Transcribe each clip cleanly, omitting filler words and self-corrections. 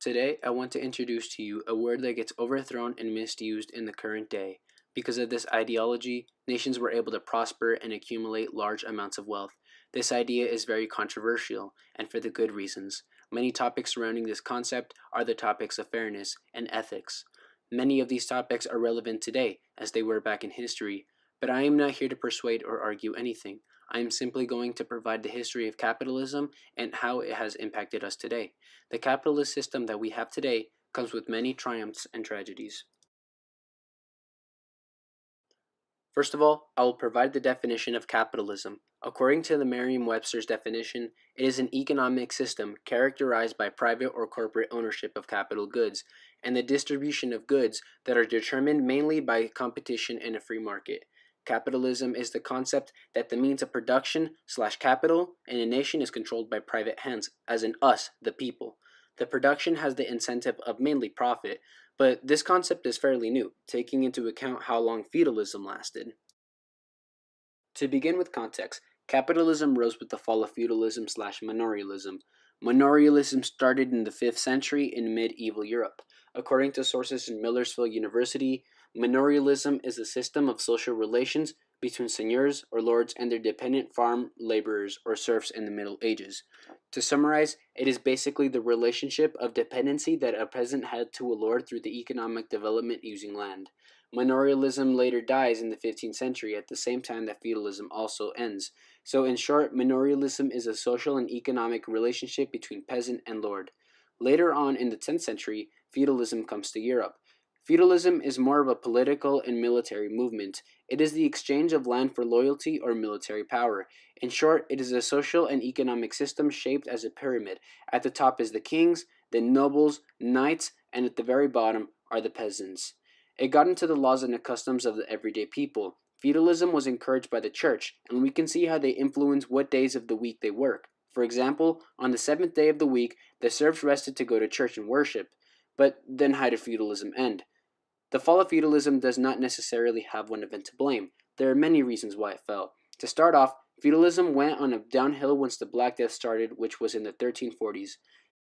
Today, I want to introduce to you a word that gets overthrown and misused in the current day. Because of this ideology, nations were able to prosper and accumulate large amounts of wealth. This idea is very controversial, and for the good reasons. Many topics surrounding this concept are the topics of fairness and ethics. Many of these topics are relevant today, as they were back in history, but I am not here to persuade or argue anything. I am simply going to provide the history of capitalism and how it has impacted us today. The capitalist system that we have today comes with many triumphs and tragedies. First of all, I will provide the definition of capitalism. According to the Merriam-Webster's definition, it is an economic system characterized by private or corporate ownership of capital goods and the distribution of goods that are determined mainly by competition in a free market. Capitalism is the concept that the means of production/capital in a nation is controlled by private hands, as in us, the people. The production has the incentive of mainly profit, but this concept is fairly new, taking into account how long feudalism lasted. To begin with context, capitalism rose with the fall of feudalism/manorialism. Manorialism started in the 5th century in medieval Europe. According to sources in Millersville University, manorialism is a system of social relations between seigneurs or lords and their dependent farm laborers or serfs in the Middle Ages. To summarize, it is basically the relationship of dependency that a peasant had to a lord through the economic development using land. Manorialism later dies in the 15th century at the same time that feudalism also ends. So in short, manorialism is a social and economic relationship between peasant and lord. Later on in the 10th century, feudalism comes to Europe. Feudalism is more of a political and military movement. It is the exchange of land for loyalty or military power. In short, it is a social and economic system shaped as a pyramid. At the top is the kings, then nobles, knights, and at the very bottom are the peasants. It got into the laws and the customs of the everyday people. Feudalism was encouraged by the church, and we can see how they influence what days of the week they work. For example, on the 7th day of the week, the serfs rested to go to church and worship. But then how did feudalism end? The fall of feudalism does not necessarily have one event to blame. There are many reasons why it fell. To start off, feudalism went on a downhill once the Black Death started, which was in the 1340s.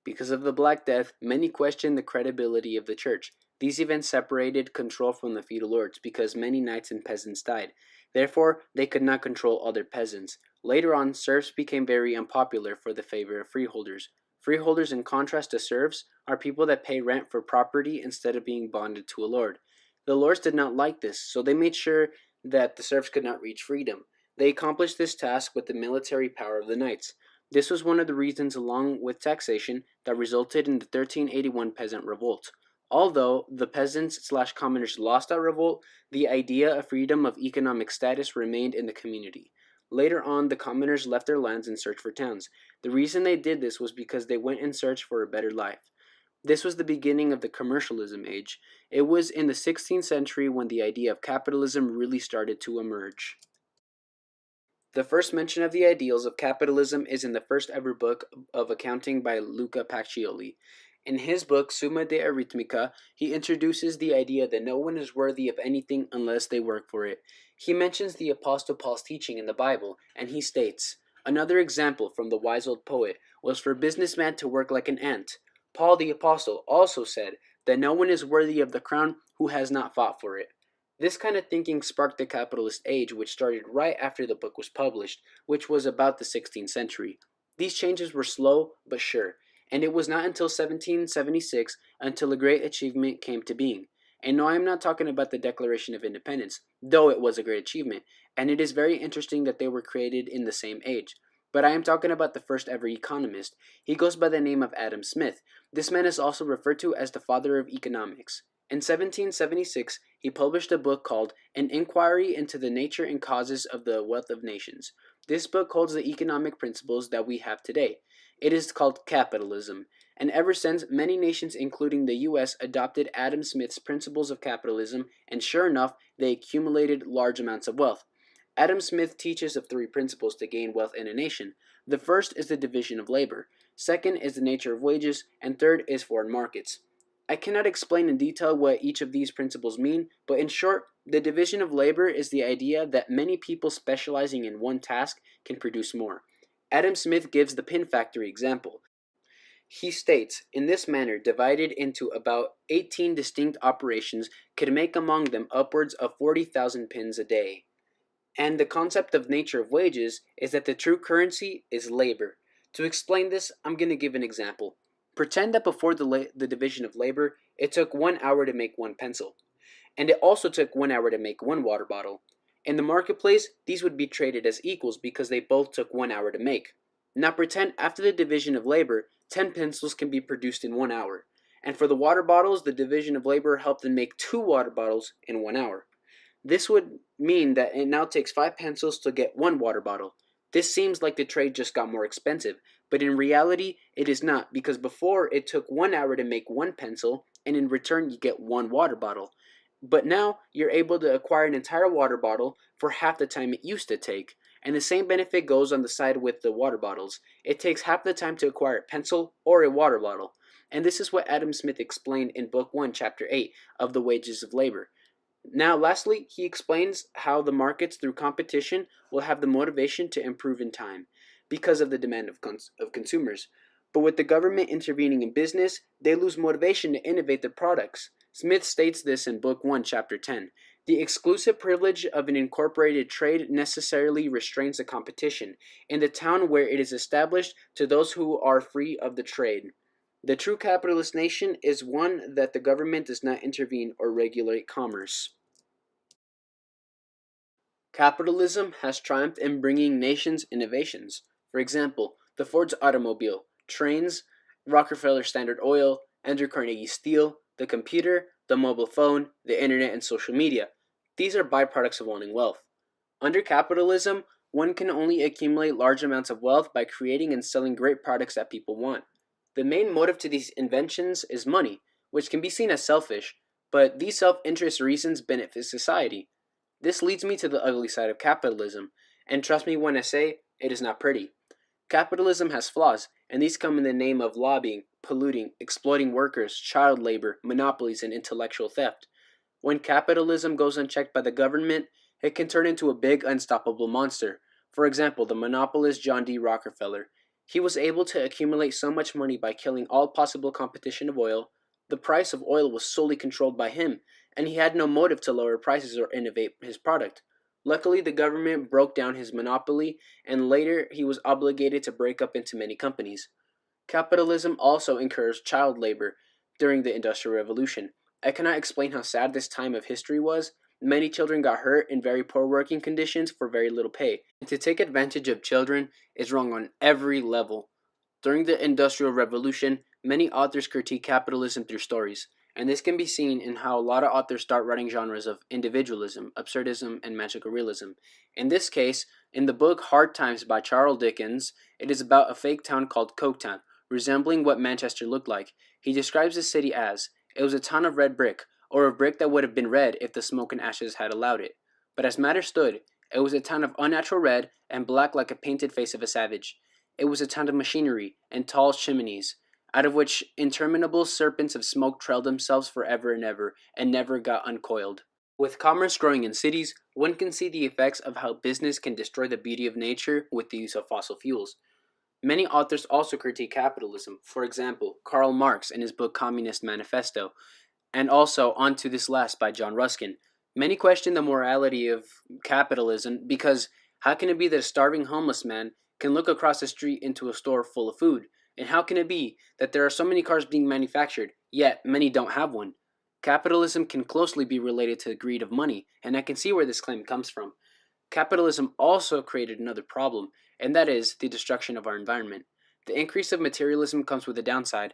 Because of the Black Death, many questioned the credibility of the church. These events separated control from the feudal lords because many knights and peasants died. Therefore, they could not control other peasants. Later on, serfs became very unpopular for the favor of freeholders. Freeholders, in contrast to serfs, are people that pay rent for property instead of being bonded to a lord. The lords did not like this, so they made sure that the serfs could not reach freedom. They accomplished this task with the military power of the knights. This was one of the reasons, along with taxation, that resulted in the 1381 peasant revolt. Although the peasants/commoners lost that revolt, the idea of freedom of economic status remained in the community. Later on, the commoners left their lands in search for towns. The reason they did this was because they went in search for a better life. This was the beginning of the commercialism age. It was in the 16th century when the idea of capitalism really started to emerge. The first mention of the ideals of capitalism is in the first ever book of accounting by Luca Pacioli. In his book, Summa de Arithmetica, he introduces the idea that no one is worthy of anything unless they work for it. He mentions the Apostle Paul's teaching in the Bible, and he states, "Another example from the wise old poet was for a businessman to work like an ant. Paul the Apostle also said that no one is worthy of the crown who has not fought for it." This kind of thinking sparked the capitalist age, which started right after the book was published, which was about the 16th century. These changes were slow but sure, and it was not until 1776 until a great achievement came to being. And no, I am not talking about the Declaration of Independence, though it was a great achievement, and it is very interesting that they were created in the same age. But I am talking about the first ever economist. He goes by the name of Adam Smith. This man is also referred to as the father of economics. In 1776, he published a book called An Inquiry into the Nature and Causes of the Wealth of Nations. This book holds the economic principles that we have today. It is called capitalism, and ever since, many nations, including the US, adopted Adam Smith's principles of capitalism, and sure enough, they accumulated large amounts of wealth. Adam Smith teaches of 3 principles to gain wealth in a nation. The first is the division of labor, second is the nature of wages, and third is foreign markets. I cannot explain in detail what each of these principles mean, but in short, the division of labor is the idea that many people specializing in one task can produce more. Adam Smith gives the pin factory example. He states, in this manner, divided into about 18 distinct operations, could make among them upwards of 40,000 pins a day. And the concept of nature of wages is that the true currency is labor. To explain this, I'm going to give an example. Pretend that before the division of labor, it took 1 hour to make one pencil. And it also took 1 hour to make one water bottle. In the marketplace, these would be traded as equals because they both took 1 hour to make. Now pretend after the division of labor, 10 pencils can be produced in 1 hour. And for the water bottles, the division of labor helped them make 2 water bottles in 1 hour. This would mean that it now takes 5 pencils to get one water bottle. This seems like the trade just got more expensive, but in reality, it is not, because before it took 1 hour to make one pencil, and in return you get one water bottle. But now you're able to acquire an entire water bottle for half the time it used to take. And the same benefit goes on the side with the water bottles. It takes half the time to acquire a pencil or a water bottle. And this is what Adam Smith explained in Book 1, Chapter 8 of The Wages of Labor. Now, lastly, he explains how the markets, through competition, will have the motivation to improve in time because of the demand of consumers. But with the government intervening in business, they lose motivation to innovate their products. Smith states this in Book 1, Chapter 10. The exclusive privilege of an incorporated trade necessarily restrains the competition in the town where it is established to those who are free of the trade. The true capitalist nation is one that the government does not intervene or regulate commerce. Capitalism has triumphed in bringing nations innovations. For example, the Ford's automobile, trains, Rockefeller Standard Oil, Andrew Carnegie Steel, the computer, the mobile phone, the internet, and social media. These are byproducts of owning wealth. Under capitalism, one can only accumulate large amounts of wealth by creating and selling great products that people want. The main motive to these inventions is money, which can be seen as selfish, but these self-interest reasons benefit society. This leads me to the ugly side of capitalism, and trust me when I say it is not pretty. Capitalism has flaws, and these come in the name of lobbying, polluting, exploiting workers, child labor, monopolies, and intellectual theft. When capitalism goes unchecked by the government, it can turn into a big, unstoppable monster. For example, the monopolist John D. Rockefeller. He was able to accumulate so much money by killing all possible competition of oil. The price of oil was solely controlled by him, and he had no motive to lower prices or innovate his product. Luckily, the government broke down his monopoly, and later he was obligated to break up into many companies. Capitalism also encouraged child labor during the Industrial Revolution. I cannot explain how sad this time of history was. Many children got hurt in very poor working conditions for very little pay. And to take advantage of children is wrong on every level. During the Industrial Revolution, many authors critique capitalism through stories, and this can be seen in how a lot of authors start writing genres of individualism, absurdism, and magical realism. In this case, in the book Hard Times by Charles Dickens, it is about a fake town called Coketown, resembling what Manchester looked like. He describes the city as, it was a town of red brick, or a brick that would have been red if the smoke and ashes had allowed it. But as matters stood, it was a town of unnatural red and black like a painted face of a savage. It was a town of machinery and tall chimneys, out of which interminable serpents of smoke trailed themselves forever and never got uncoiled. With commerce growing in cities, one can see the effects of how business can destroy the beauty of nature with the use of fossil fuels. Many authors also critique capitalism. For example, Karl Marx in his book Communist Manifesto, and also On to This Last by John Ruskin. Many question the morality of capitalism because how can it be that a starving homeless man can look across the street into a store full of food? And how can it be that there are so many cars being manufactured, yet many don't have one? Capitalism can closely be related to the greed of money, and I can see where this claim comes from. Capitalism also created another problem, and that is the destruction of our environment. The increase of materialism comes with a downside.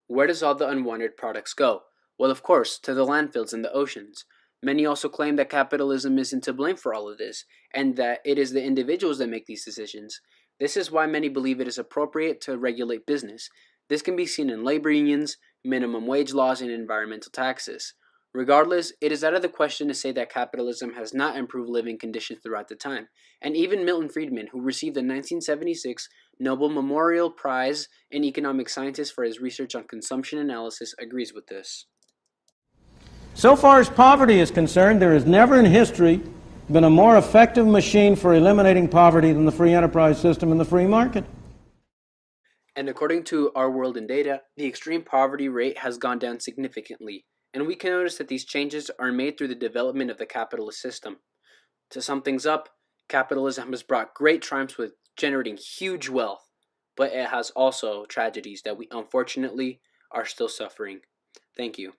Where does all the unwanted products go? Well, of course, to the landfills and the oceans. Many also claim that capitalism isn't to blame for all of this, and that it is the individuals that make these decisions. This is why many believe it is appropriate to regulate business. This can be seen in labor unions, minimum wage laws, and environmental taxes. Regardless, it is out of the question to say that capitalism has not improved living conditions throughout the time, and even Milton Friedman, who received the 1976 Nobel Memorial Prize in Economic Sciences for his research on consumption analysis, agrees with this. So far as poverty is concerned, there has never in history been a more effective machine for eliminating poverty than the free enterprise system and the free market. And according to Our World in Data, the extreme poverty rate has gone down significantly, and we can notice that these changes are made through the development of the capitalist system. To sum things up, capitalism has brought great triumphs with generating huge wealth, but it has also tragedies that we unfortunately are still suffering. Thank you.